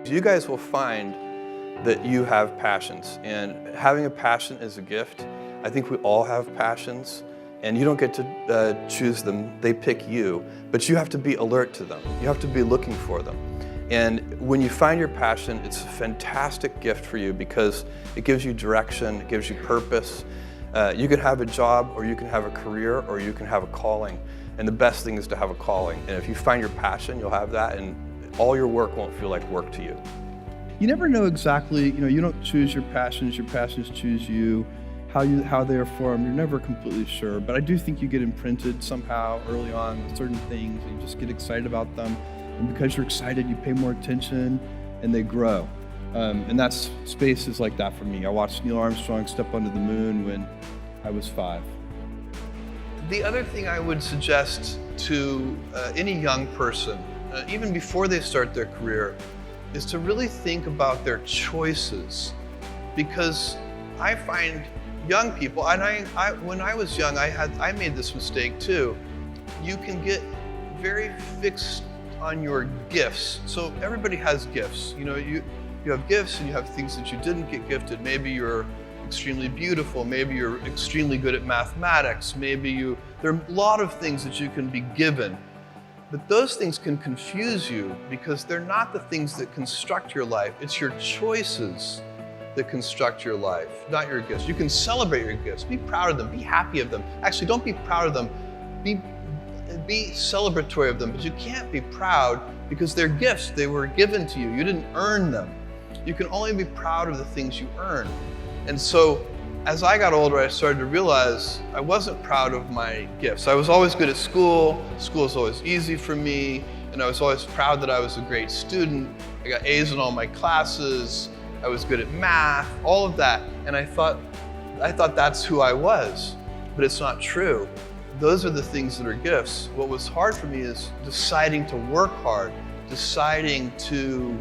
You guys will find that you have passions, and having a passion is a gift. I think we all have passions, and you don't get to choose them, they pick you, but you have to be alert to them. You have to be looking for them. And when you find your passion, it's a fantastic gift for you because it gives you direction, it gives you purpose. You can have a job, or you can have a career, or you can have a calling. And the best thing is to have a calling. And if you find your passion, you'll have that, and all your work won't feel like work to you. You never know exactly, you don't choose your passions choose you, how they are formed, you're never completely sure. But I do think you get imprinted somehow early on with certain things, and you just get excited about them. And because you're excited, you pay more attention, and they grow. And that's spaces like that for me. I watched Neil Armstrong step onto the moon when I was 5. The other thing I would suggest to any young person, even before they start their career, is to really think about their choices. Because I find young people, and when I was young, I made this mistake too. You can get very fixed on your gifts. So everybody has gifts. You have gifts and you have things that you didn't get gifted. Maybe you're extremely beautiful, maybe you're extremely good at mathematics, there are a lot of things that you can be given. But those things can confuse you because they're not the things that construct your life. It's your choices that construct your life, not your gifts. You can celebrate your gifts, be proud of them, be happy of them. Actually, don't be proud of them, be celebratory of them, but you can't be proud because they're gifts. They were given to you. You didn't earn them. You can only be proud of the things you earn. And so, as I got older, I started to realize I wasn't proud of my gifts. I was always good at school. School was always easy for me, and I was always proud that I was a great student. I got A's in all my classes. I was good at math, all of that. And I thought that's who I was, but it's not true. Those are the things that are gifts. What was hard for me is deciding to work hard, deciding to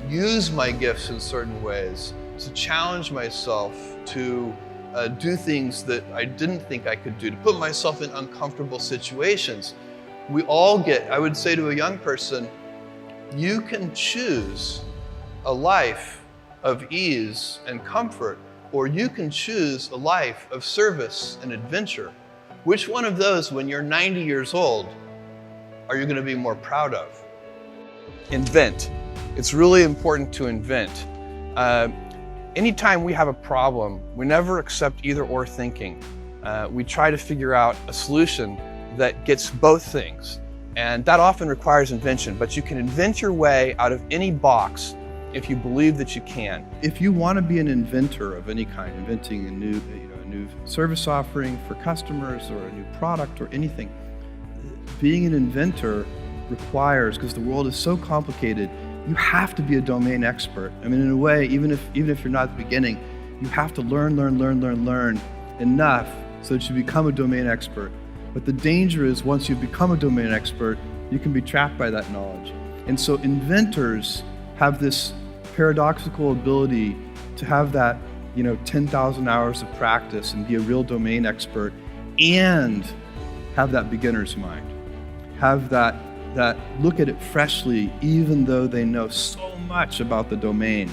use my gifts in certain ways, to challenge myself, to do things that I didn't think I could do, to put myself in uncomfortable situations. We all I would say to a young person, you can choose a life of ease and comfort, or you can choose a life of service and adventure. Which one of those, when you're 90 years old, are you going to be more proud of? Invent. It's really important to invent. Anytime we have a problem, we never accept either or thinking. We try to figure out a solution that gets both things. And that often requires invention, but you can invent your way out of any box if you believe that you can. If you want to be an inventor of any kind, inventing a new service offering for customers or a new product or anything, being an inventor requires, because the world is so complicated, you have to be a domain expert. I mean, in a way, even if you're not at the beginning, you have to learn enough so that you become a domain expert. But the danger is once you become a domain expert, you can be trapped by that knowledge. And so inventors have this paradoxical ability to have that 10,000 hours of practice and be a real domain expert and have that beginner's mind. Have that look at it freshly, even though they know so much about the domain.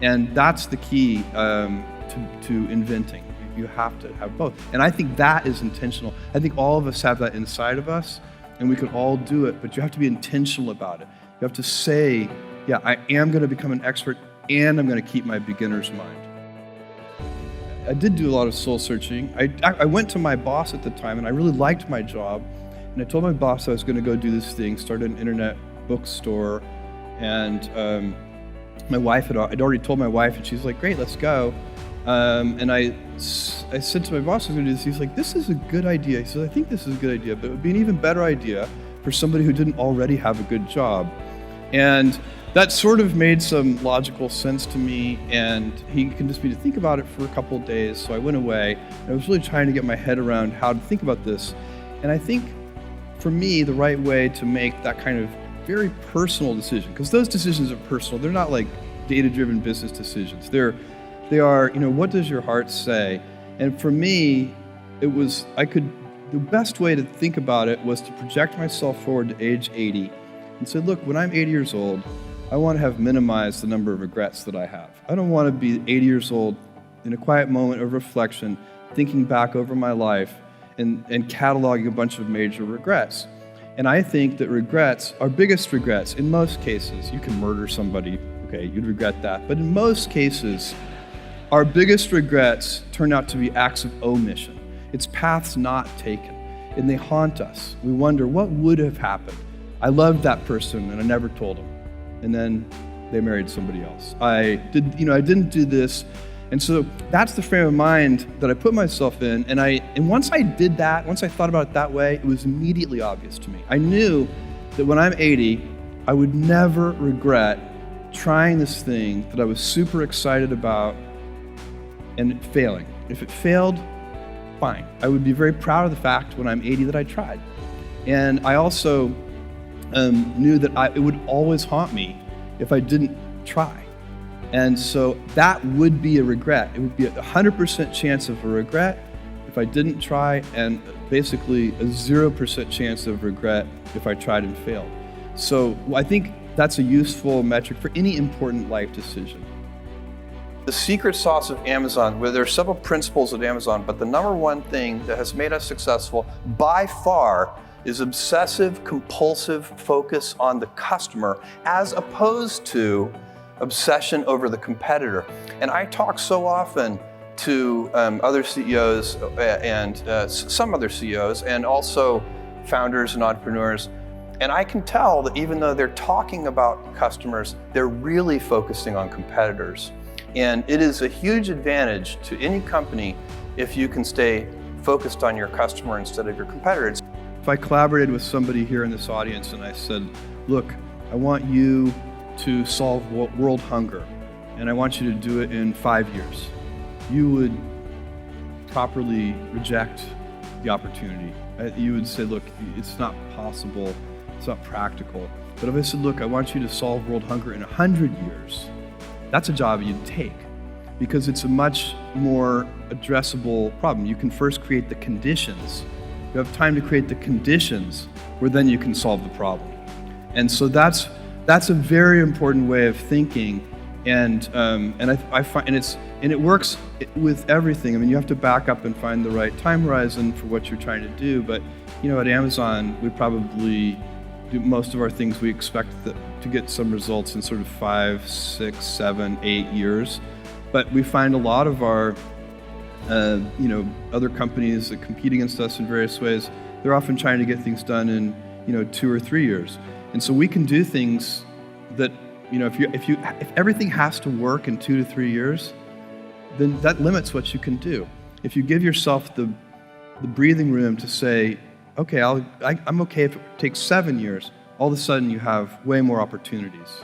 And that's the key to inventing. You have to have both. And I think that is intentional. I think all of us have that inside of us, and we can all do it, but you have to be intentional about it. You have to say, yeah, I am going to become an expert, and I'm going to keep my beginner's mind. I did do a lot of soul searching. I went to my boss at the time, and I really liked my job. And I told my boss I was going to go do this thing, start an internet bookstore. And my wife I'd already told my wife, and she's like, great, let's go. And I said to my boss I was going to do this. He's like, this is a good idea. He said, I think this is a good idea, but it would be an even better idea for somebody who didn't already have a good job. And that sort of made some logical sense to me, and he convinced me to think about it for a couple of days. So I went away, and I was really trying to get my head around how to think about this. And I think for me, the right way to make that kind of very personal decision, because those decisions are personal, they're not like data-driven business decisions. They are, what does your heart say? And for me, the best way to think about it was to project myself forward to age 80 and say, look, when I'm 80 years old, I want to have minimized the number of regrets that I have. I don't want to be 80 years old in a quiet moment of reflection, thinking back over my life and cataloging a bunch of major regrets. And I think that regrets, our biggest regrets, in most cases, you can murder somebody, okay, you'd regret that. But in most cases, our biggest regrets turn out to be acts of omission. It's paths not taken, and they haunt us. We wonder, what would have happened? I loved that person, and I never told them. And then they married somebody else. I didn't do this. And so that's the frame of mind that I put myself in. And once I did that, once I thought about it that way, it was immediately obvious to me. I knew that when I'm 80, I would never regret trying this thing that I was super excited about and failing. If it failed, fine. I would be very proud of the fact when I'm 80 that I tried. And I also knew that it would always haunt me if I didn't try. And so that would be a regret. It would be a 100% chance of a regret if I didn't try, and basically a 0% chance of regret if I tried and failed. So I think that's a useful metric for any important life decision. The secret sauce of Amazon, where there are several principles at Amazon, but the number one thing that has made us successful by far is obsessive, compulsive focus on the customer as opposed to obsession over the competitor. And I talk so often to other CEOs and some other CEOs and also founders and entrepreneurs, and I can tell that even though they're talking about customers, they're really focusing on competitors. And it is a huge advantage to any company if you can stay focused on your customer instead of your competitors. If I collaborated with somebody here in this audience and I said, look, I want you to solve world hunger, and I want you to do it in 5 years, you would properly reject the opportunity. You would say, look, it's not possible, it's not practical. But if I said, look, I want you to solve world hunger in 100 years, that's a job you'd take, because it's a much more addressable problem. You can first create the conditions. You have time to create the conditions where then you can solve the problem. And so that's a very important way of thinking, and I find, and it works with everything. I mean, you have to back up and find the right time horizon for what you're trying to do. But at Amazon, we probably do most of our things. We expect to get some results in sort of 5, 6, 7, 8 years. But we find a lot of our other companies that compete against us in various ways, they're often trying to get things done in 2 or 3 years. And so we can do things that, if everything has to work in 2 to 3 years, then that limits what you can do. If you give yourself the breathing room to say, okay, I'm okay if it takes 7 years, all of a sudden you have way more opportunities.